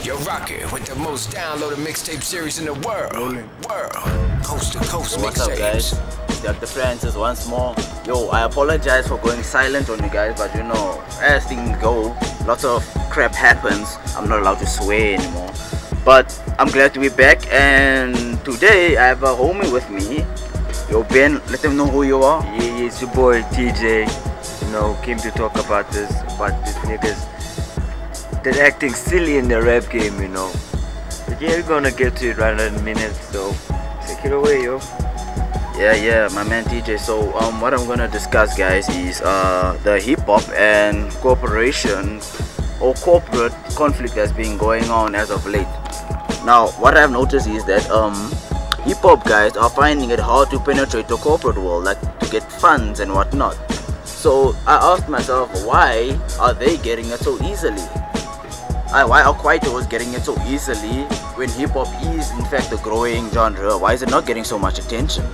You're rocking with the most downloaded mixtape series in the world. Coast to coast What's up, guys? mixtapes. Dr. Francis once more. Yo, I apologize for going silent on you guys, but you know, as things go, lots of crap happens. I'm not allowed to swear anymore. But I'm glad to be back, and today I have a homie with me. Yo, Ben, let them know who you are. Yeah, it's your boy TJ. You know, came to talk about these niggas that acting silly in the rap game, you know. But yeah, we're gonna get to it right in a minute, so take it away, yo. Yeah, my man TJ. So what I'm gonna discuss, guys, is the hip hop and corporation or corporate conflict that's been going on as of late. Now, what I've noticed is that hip hop guys are finding it hard to penetrate the corporate world, like to get funds and whatnot. So I asked myself, why are they getting it so easily? Why are Kwaito getting it so easily when hip hop is in fact a growing genre? Why is it not getting so much attention?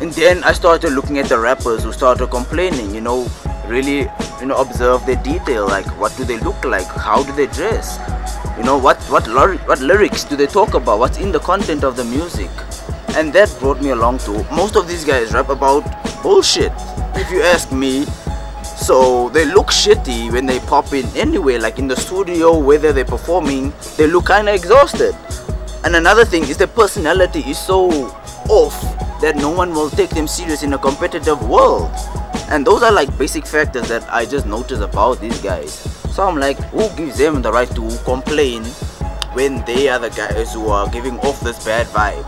And then I started looking at the rappers who started complaining, you know, really, you know, observe their detail, like what do they look like, how do they dress, you know, what lyrics do they talk about, what's in the content of the music. And that brought me along to most of these guys rap about bullshit, if you ask me. So they look shitty when they pop in anyway, like in the studio, whether they're performing, they look kinda exhausted. And another thing is their personality is so off that no one will take them serious in a competitive world. And those are like basic factors that I just noticed about these guys. So I'm like, who gives them the right to complain when they are the guys who are giving off this bad vibe?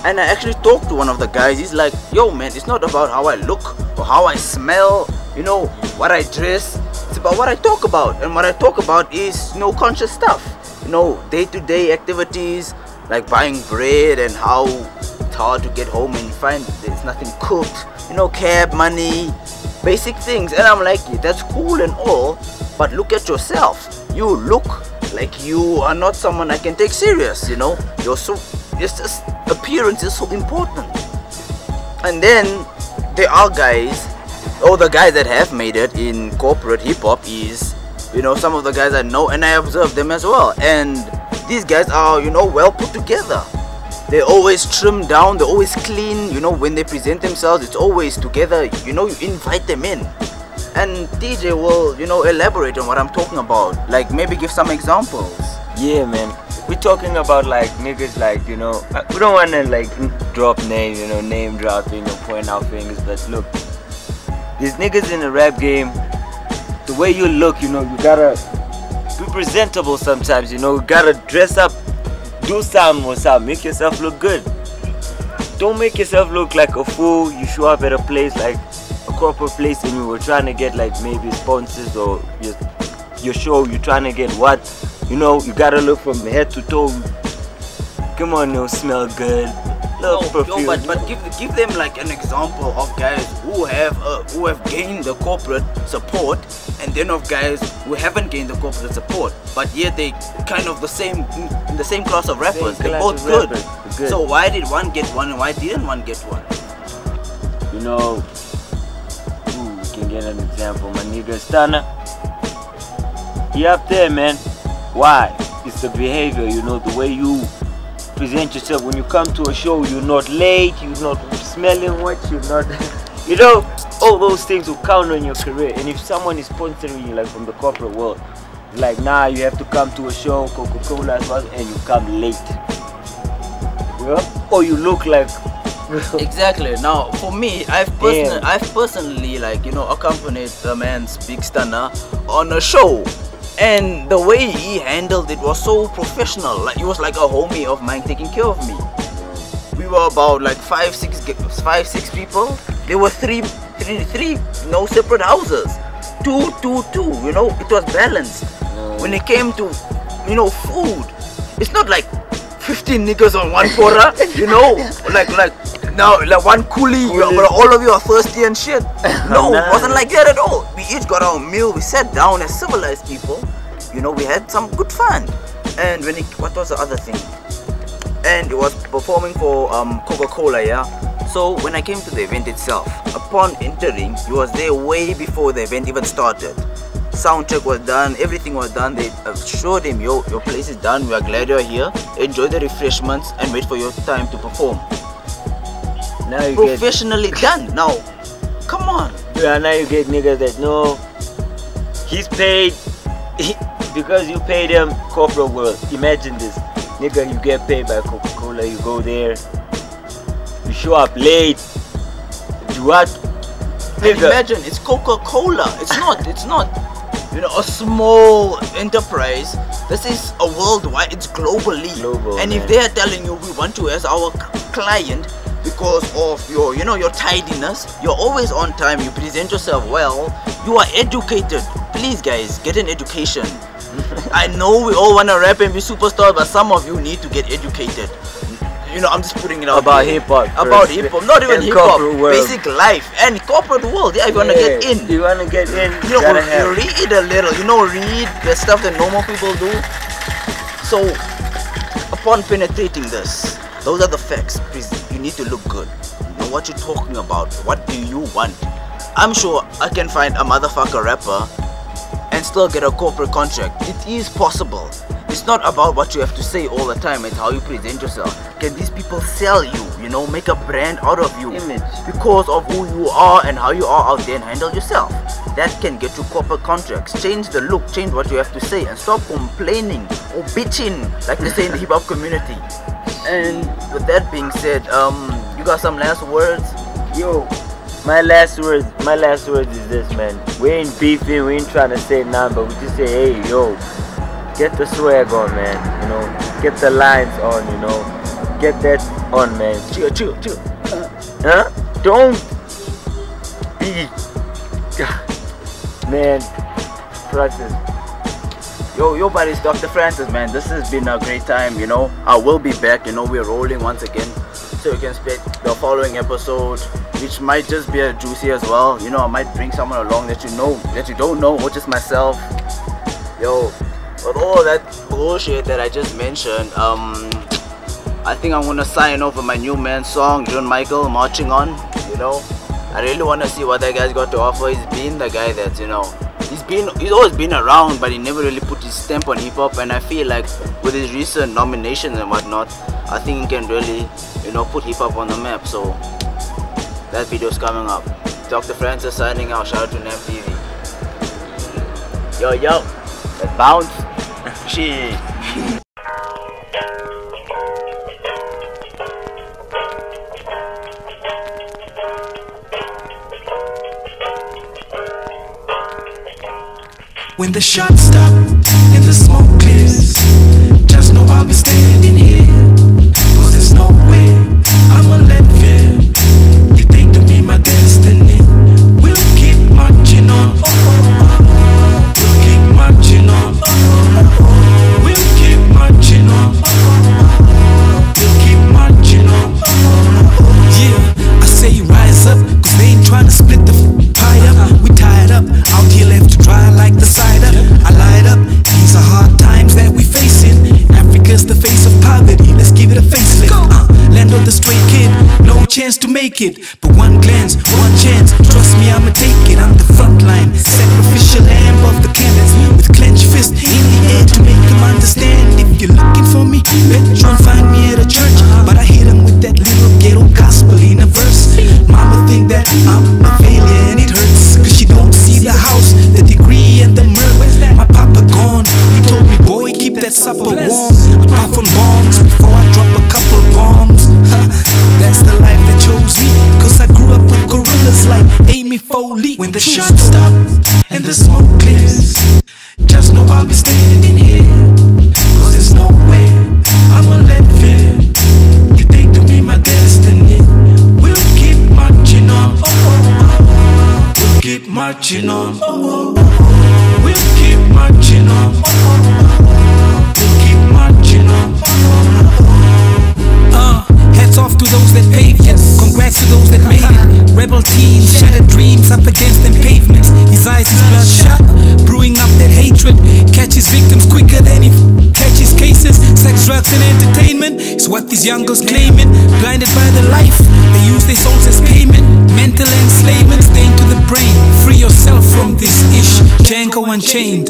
And I actually talked to one of the guys. He's like, yo man, it's not about how I look or how I smell, you know, what I dress. It's about what I talk about. And what I talk about is, you know, conscious stuff, you know, day-to-day activities like buying bread and how it's hard to get home and you find there's nothing cooked, you know, cab money, basic things. And I'm like, yeah, that's cool and all, but look at yourself. You look like you are not someone I can take serious, you know. It's just appearance is so important. And then there are guys, or the guys that have made it in corporate hip hop is, you know, some of the guys I know and I observe them as well. And these guys are, you know, well put together. They're always trimmed down, they're always clean, you know, when they present themselves, it's always together, you know, you invite them in. And TJ will, you know, elaborate on what I'm talking about, like maybe give some examples. Yeah, man. We're talking about like niggas, like, you know, we don't want to like drop names, you know, name dropping or point out fingers, but look, these niggas in the rap game, the way you look, you know, you gotta be presentable sometimes, you know, you gotta dress up, do something, make yourself look good. Don't make yourself look like a fool. You show up at a place like a corporate place and you were trying to get like maybe sponsors or your show, you're trying to get what, you know, you gotta look from head to toe. Come on, you smell good. Perfume. But give them like an example of guys who have gained the corporate support, and then of guys who haven't gained the corporate support, but yet they kind of the same class of rappers. They're both good. So why did one get one and why didn't one get one? You know, we can get an example. My nigga Stunner, he up there, man. Why? It's the behavior, you know, the way you present yourself. When you come to a show, you're not late, you're not smelling wet, you're not, you know, all those things will count on your career. And if someone is sponsoring you, like from the corporate world, like, nah, you have to come to a show, Coca-Cola, and you come late, yeah? Or you look like exactly. Now for me, I've personally like, you know, accompanied the man's Big Stunner on a show. And the way he handled it was so professional. Like, he was like a homie of mine taking care of me. We were about like 5-6 people. There were three, you know, separate houses. Two, you know, it was balanced. When it came to, you know, food, it's not like 15 niggas on one pora, you know, like now like one coolie, but all of you are thirsty and shit. No, it wasn't like that at all. We each got our meal, we sat down as civilized people, you know, we had some good fun. And what was the other thing? And it was performing for Coca-Cola, yeah. So when I came to the event itself, upon entering, he was there way before the event even started. sound check was done, everything was done. They assured him, yo, your place is done, we are glad you're here, enjoy the refreshments and wait for your time to perform. Now you professionally done. Now, come on. Yeah, now you get niggas that no, he's paid because you paid him corporate world. Imagine this, nigga, you get paid by Coca-Cola, you go there, you show up late, you what? Nigga. Imagine, it's Coca-Cola. It's not, you know, a small enterprise. This is a worldwide, it's globally. Global, and man. if they are telling you we want you as our client because of your, you know, your tidiness, you're always on time, you present yourself well, you are educated. Please guys, get an education. I know we all want to rap and be superstars, but some of you need to get educated. You know, I'm just putting it out about hip hop. About hip hop, not even hip hop. Basic life and corporate world. Yeah, if you wanna get in, you wanna get in. You know, read a little. You know, read the stuff that normal people do. So, upon penetrating this, those are the facts. Please, you need to look good. You know what you're talking about. What do you want? I'm sure I can find a motherfucker rapper and still get a corporate contract. It is possible. It's not about what you have to say all the time, it's how you present yourself. Can these people sell you, you know, make a brand out of you? Image. Because of who you are and how you are out there and handle yourself. That can get you corporate contracts. Change the look, change what you have to say and stop complaining or bitching like they say in the hip hop community. And with that being said, you got some last words? Yo, my last words is this, man. We ain't beefing, we ain't trying to say nothing, but we just say, hey, yo, get the swag on, man, you know, get the lines on, you know, get that on, man. Chill. Huh? Don't be, man, Francis. Yo buddies, Dr. Francis, man, this has been a great time, you know. I will be back, you know, we're rolling once again, so you can expect the following episode, which might just be a juicy as well. You know, I might bring someone along that you don't know, or just myself. Yo, with all that bullshit that I just mentioned, I think I'm gonna sign off with my new man's song, John Michael, Marching On. You know, I really wanna see what that guy's got to offer. He's been the guy that, you know, he's always been around, but he never really put his stamp on hip hop. And I feel like with his recent nominations and whatnot, I think he can really, you know, put hip hop on the map. So that video's coming up. Dr. Francis signing out. Shout out to Namtv. Yo, let's bounce. Shit. When the shots stop and the smoke clears, just know I'll be standing here, 'cause there's no way I'ma let fear dictate to me my destiny. We'll keep marching on. We'll keep marching on. We'll keep marching on. We'll keep marching on. Yeah, I say rise up, 'cause they ain't trying to split the pie up. We tied up, out here left to dry like the cider. I light up, these are hard times that we facing. Africa's the face of poverty, let's give it a facelift. Land of the stray kid, no chance to make it, but one glance, one chance, trust me I'ma take it. I'm the front line, sacrificial lamb of the cannons, with clenched fist in the air to make them understand. If you're looking for me, better try and find me at a church, but I hit them with that little ghetto gospel in a verse. Mama think that I'm a failure and it hurts, 'cause she don't see the house, the degree and the murder. My papa gone, he told me, boy, keep that supper warm. Apart from bombs, before I drop a couple bombs. That's the life that chose me, 'cause I grew up with gorillas like Amy Foley. When the shots stop and the smoke clears, just know I'll be standing here, 'cause there's no way I'ma let fear dictate to me my destiny. We'll keep marching on. We'll keep marching on. We'll keep marching on. We'll keep marching on. Hats off to those that paved it. Congrats to those that made it. Rebel teens, shattered dreams up against them pavements. His eyes is bloodshot, brewing up that hatred. Catches victims quicker than he catches cases. Sex, drugs and entertainment is what these These young girls claiming, blinded by the life. They use their songs as payment. Mental enslavement stained to the brain. Free yourself from this ish. Django Unchained.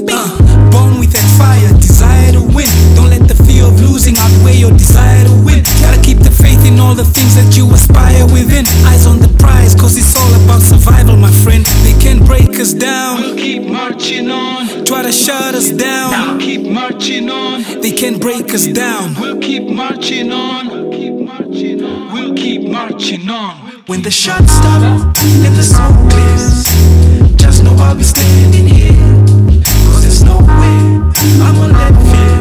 Born with that fire, desire to win. Don't let the fear of losing outweigh your desire to win. Gotta keep the faith in all the things that you aspire within. Eyes on the prize, cause it's all about survival, my friend. They can't break us down. We'll keep marching on. Try to shut us down. We'll keep marching on. They can't break us down. We'll keep marching on. We'll keep marching on. When the shots stop and the smoke clears, just know I'll be standing here. Cause there's no way I'ma let fear